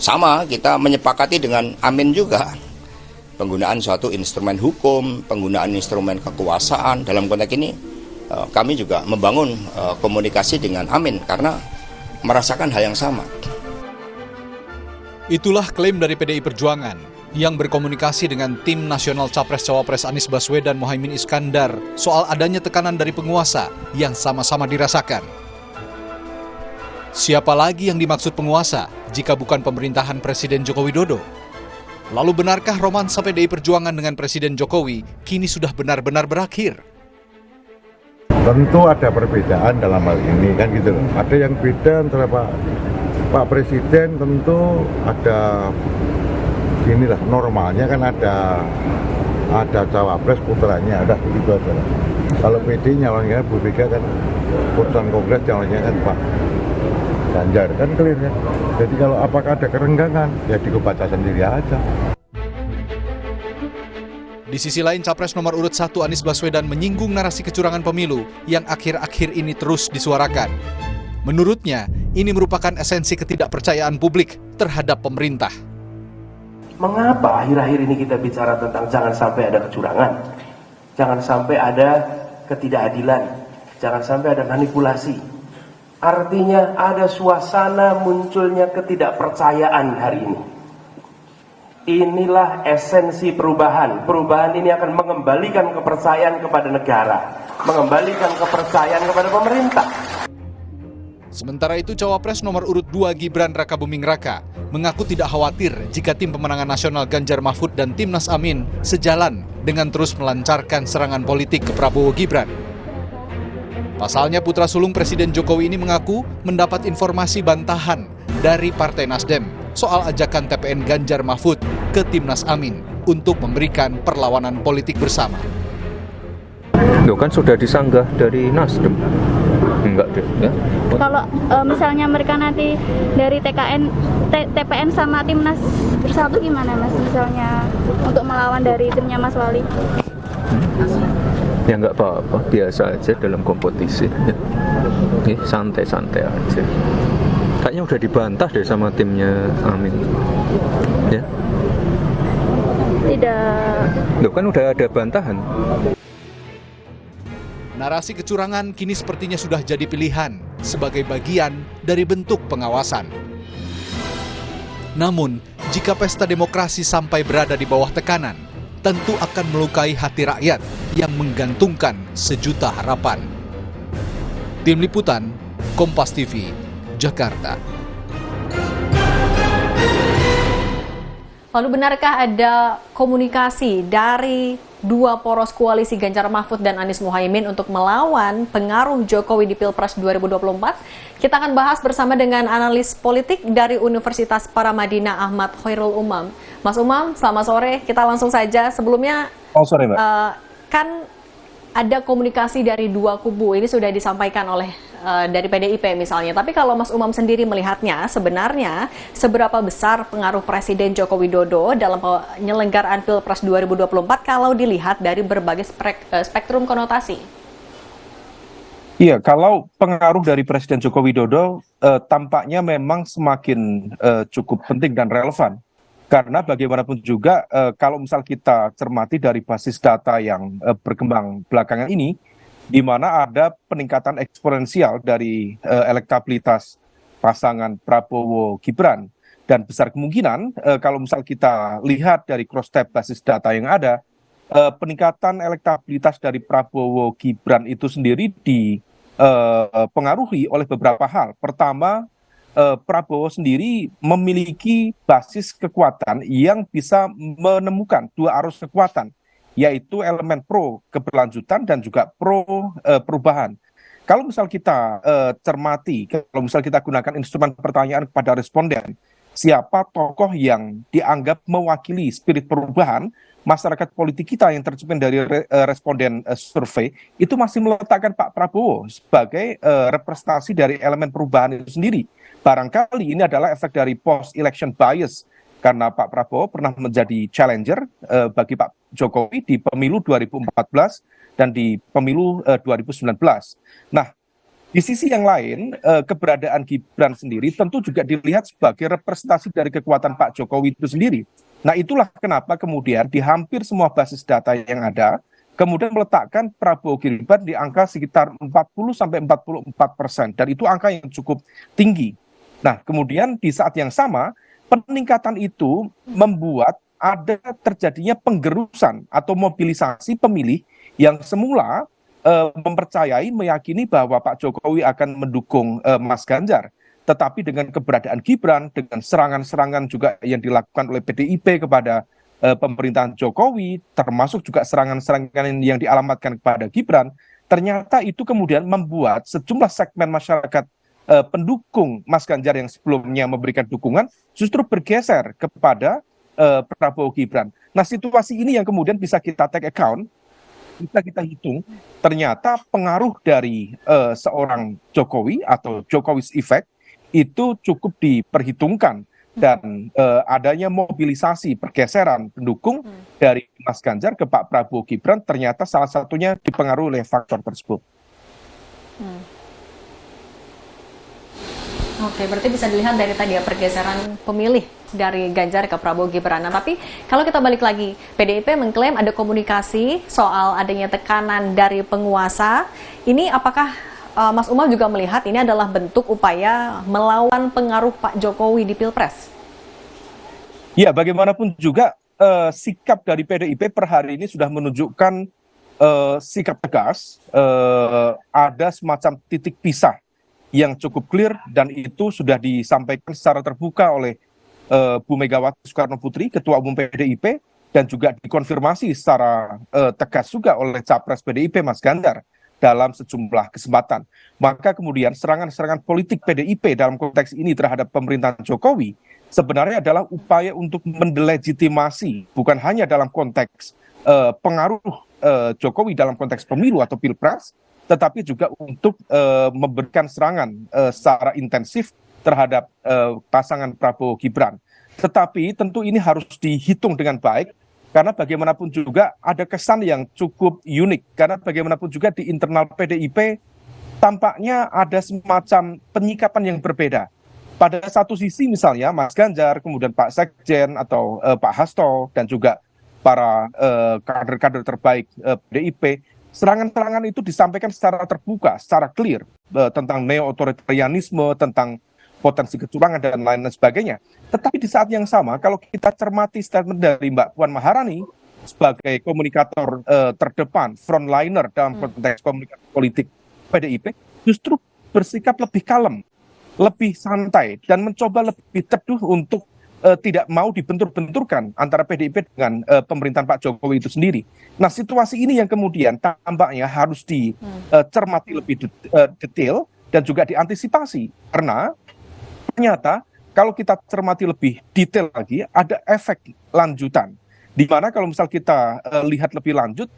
sama kita menyepakati dengan Amin juga penggunaan suatu instrumen hukum, penggunaan instrumen kekuasaan. Dalam konteks ini kami juga membangun komunikasi dengan Amin karena merasakan hal yang sama. Itulah klaim dari PDI Perjuangan yang berkomunikasi dengan tim nasional Capres-Cawapres Anies Baswedan Muhaimin Iskandar soal adanya tekanan dari penguasa yang sama-sama dirasakan. Siapa lagi yang dimaksud penguasa jika bukan pemerintahan Presiden Joko Widodo? Lalu benarkah romansa PDI Perjuangan dengan Presiden Jokowi kini sudah benar-benar berakhir? Tentu ada perbedaan dalam hal ini kan gitu loh. Ada yang beda antara Pak Presiden, tentu ada inilah normalnya kan ada cawapres putranya, ada begitu aja. Kalau PD nyalonnya Bu Mega kan putusan Kongres nyalonnya kan Pak Ganjar kan clear ya. Jadi kalau apakah ada kerenggangan ya dibaca sendiri aja. Di sisi lain, Capres nomor urut 1 Anies Baswedan menyinggung narasi kecurangan pemilu yang akhir-akhir ini terus disuarakan. Menurutnya, ini merupakan esensi ketidakpercayaan publik terhadap pemerintah. Mengapa akhir-akhir ini kita bicara tentang jangan sampai ada kecurangan, jangan sampai ada ketidakadilan, jangan sampai ada manipulasi. Artinya ada suasana munculnya ketidakpercayaan hari ini. Inilah esensi perubahan. Perubahan ini akan mengembalikan kepercayaan kepada negara, mengembalikan kepercayaan kepada pemerintah. Sementara itu, Cawapres nomor urut 2 Gibran Rakabuming Raka mengaku tidak khawatir jika tim pemenangan nasional Ganjar Mahfud dan Timnas Amin sejalan dengan terus melancarkan serangan politik ke Prabowo Gibran. Pasalnya, putra sulung Presiden Jokowi ini mengaku mendapat informasi bantahan dari Partai Nasdem soal ajakan TPN Ganjar Mahfud ke Timnas Amin untuk memberikan perlawanan politik bersama. Loh kan sudah disanggah dari Nasdem. Enggak deh, ya. Kalau misalnya mereka nanti dari TPN sama Timnas bersatu gimana Mas? Misalnya untuk melawan dari timnya Mas Wali? Ya nggak apa-apa, biasa aja dalam kompetisi. Ya. Santai-santai aja. Kayaknya udah dibantah deh sama timnya Amin. Ya. Tidak. Loh kan udah ada bantahan. Narasi kecurangan kini sepertinya sudah jadi pilihan sebagai bagian dari bentuk pengawasan. Namun, jika pesta demokrasi sampai berada di bawah tekanan, tentu akan melukai hati rakyat yang menggantungkan sejuta harapan. Tim Liputan, Kompas TV, Jakarta. Lalu benarkah ada komunikasi dari dua poros koalisi Ganjar Mahfud dan Anies Muhaimin untuk melawan pengaruh Jokowi di Pilpres 2024? Kita akan bahas bersama dengan analis politik dari Universitas Paramadina Ahmad Khairul Umam. Mas Umam, selamat sore. Kita langsung saja. Sebelumnya, sore, Mbak. Kan ada komunikasi dari dua kubu. Ini sudah disampaikan oleh dari PDIP misalnya. Tapi kalau Mas Umam sendiri melihatnya, sebenarnya seberapa besar pengaruh Presiden Joko Widodo dalam penyelenggaraan Pilpres 2024 kalau dilihat dari berbagai spektrum konotasi? Iya, kalau pengaruh dari Presiden Joko Widodo tampaknya memang semakin cukup penting dan relevan. Karena bagaimanapun juga kalau misal kita cermati dari basis data yang berkembang belakangan ini, di mana ada peningkatan eksponensial dari elektabilitas pasangan Prabowo Gibran, dan besar kemungkinan kalau misal kita lihat dari cross-tab basis data yang ada, peningkatan elektabilitas dari Prabowo Gibran itu sendiri dipengaruhi oleh beberapa hal. Pertama, Prabowo sendiri memiliki basis kekuatan yang bisa menemukan dua arus kekuatan, yaitu elemen pro keberlanjutan dan juga pro perubahan. Kalau misal kita cermati, kalau misal kita gunakan instrumen pertanyaan kepada responden, siapa tokoh yang dianggap mewakili spirit perubahan, masyarakat politik kita yang tercermin dari responden survei, itu masih meletakkan Pak Prabowo sebagai representasi dari elemen perubahan itu sendiri. Barangkali ini adalah efek dari post-election bias, karena Pak Prabowo pernah menjadi challenger bagi Pak Jokowi di pemilu 2014 dan di pemilu 2019. Nah, Di sisi yang lain, keberadaan Gibran sendiri tentu juga dilihat sebagai representasi dari kekuatan Pak Jokowi itu sendiri. Nah, itulah kenapa kemudian di hampir semua basis data yang ada, kemudian meletakkan Prabowo Gibran di angka sekitar 40-44%, dan itu angka yang cukup tinggi. Nah, kemudian di saat yang sama, peningkatan itu membuat ada terjadinya penggerusan atau mobilisasi pemilih yang semula mempercayai, meyakini bahwa Pak Jokowi akan mendukung Mas Ganjar. Tetapi dengan keberadaan Gibran, dengan serangan-serangan juga yang dilakukan oleh PDIP kepada pemerintahan Jokowi, termasuk juga serangan-serangan yang dialamatkan kepada Gibran, ternyata itu kemudian membuat sejumlah segmen masyarakat pendukung Mas Ganjar yang sebelumnya memberikan dukungan justru bergeser kepada Prabowo Gibran. Nah, situasi ini yang kemudian bisa kita take account, bisa kita hitung, ternyata pengaruh dari seorang Jokowi atau Jokowi's effect itu cukup diperhitungkan, dan adanya mobilisasi pergeseran pendukung dari Mas Ganjar ke Pak Prabowo Gibran ternyata salah satunya dipengaruhi oleh faktor tersebut. Oke, berarti bisa dilihat dari tadi ya pergeseran pemilih dari Ganjar ke Prabowo Gibran. Nah, tapi kalau kita balik lagi, PDIP mengklaim ada komunikasi soal adanya tekanan dari penguasa. Ini apakah Mas Umar juga melihat ini adalah bentuk upaya melawan pengaruh Pak Jokowi di Pilpres? Ya, bagaimanapun juga sikap dari PDIP per hari ini sudah menunjukkan sikap tegas, ada semacam titik pisah yang cukup clear, dan itu sudah disampaikan secara terbuka oleh Bu Megawati Soekarno Putri, Ketua Umum PDIP, dan juga dikonfirmasi secara tegas juga oleh Capres PDIP Mas Ganjar dalam sejumlah kesempatan. Maka kemudian serangan-serangan politik PDIP dalam konteks ini terhadap pemerintahan Jokowi sebenarnya adalah upaya untuk mendelegitimasi, bukan hanya dalam konteks pengaruh Jokowi dalam konteks pemilu atau pilpres, tetapi juga untuk memberikan serangan secara intensif terhadap pasangan Prabowo Gibran. Tetapi tentu ini harus dihitung dengan baik, karena bagaimanapun juga ada kesan yang cukup unik, karena bagaimanapun juga di internal PDIP tampaknya ada semacam penyikapan yang berbeda. Pada satu sisi misalnya Mas Ganjar, kemudian Pak Sekjen atau Pak Hasto, dan juga para kader-kader terbaik PDIP, serangan-serangan itu disampaikan secara terbuka, secara clear, tentang neo-otoritarianisme, tentang potensi kecurangan, dan lain sebagainya. Tetapi di saat yang sama, kalau kita cermati statement dari Mbak Puan Maharani sebagai komunikator terdepan, frontliner dalam konteks komunikasi politik PDIP, justru bersikap lebih kalem, lebih santai, dan mencoba lebih teduh untuk tidak mau dibentur-benturkan antara PDIP dengan pemerintahan Pak Jokowi itu sendiri. Nah, situasi ini yang kemudian tampaknya harus dicermati lebih detail dan juga diantisipasi, karena ternyata kalau kita cermati lebih detail lagi, ada efek lanjutan, di mana kalau misal kita lihat lebih lanjut,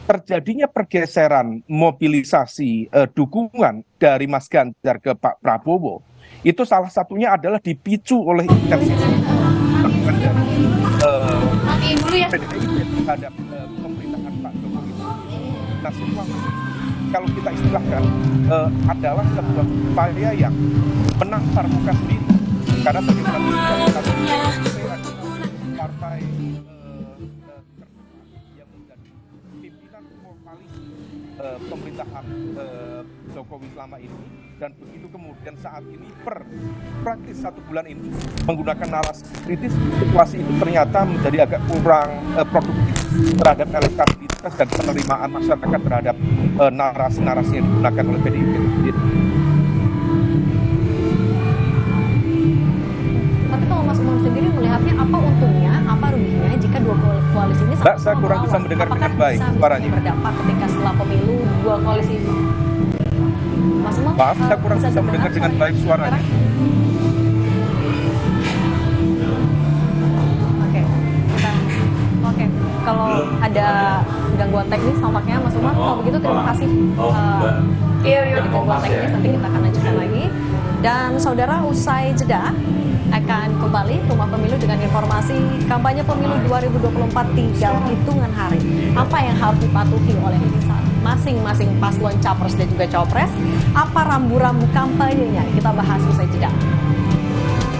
terjadinya pergeseran mobilisasi dukungan dari Mas Ganjar ke Pak Prabowo, itu salah satunya adalah dipicu oleh intensitas PDIP terhadap pemerintahan Pak Jokowi. Nah, situasi kalau kita istilahkan adalah sebuah upaya yang menampar muka sendiri, karena bagaimana partai yang menjadi pimpinan koalisi pemerintahan Jokowi selama ini, dan begitu kemudian saat ini praktis 1 bulan ini menggunakan narasi kritis, situasi itu ternyata menjadi agak kurang produktif terhadap elektabilitas dan penerimaan masyarakat terhadap narasi-narasi yang digunakan oleh PDIP sendiri. Tapi kalau Mas Umar sendiri melihatnya apa untungnya, apa ruginya jika dua koalisi ini sama-sama saya kurang bisa mendengar dengan baik suaranya. Berdampak ketika setelah pemilu dua koalisi ini? Mas Umar, maaf, saya kurang bisa mendengar dengan baik suaranya. Oke, kalau ada gangguan teknis nampaknya Mas Umar, kalau begitu terima kasih. Gangguan teknis nanti kita akan lanjutkan lagi. Dan saudara, usai jeda akan kembali Rumah Pemilu dengan informasi kampanye pemilu 2024 tinggal hitungan hari. Apa yang harus dipatuhi oleh saat masing-masing paslon capres dan juga cawapres. Apa rambu-rambu kampanyenya? Kita bahas usai jeda.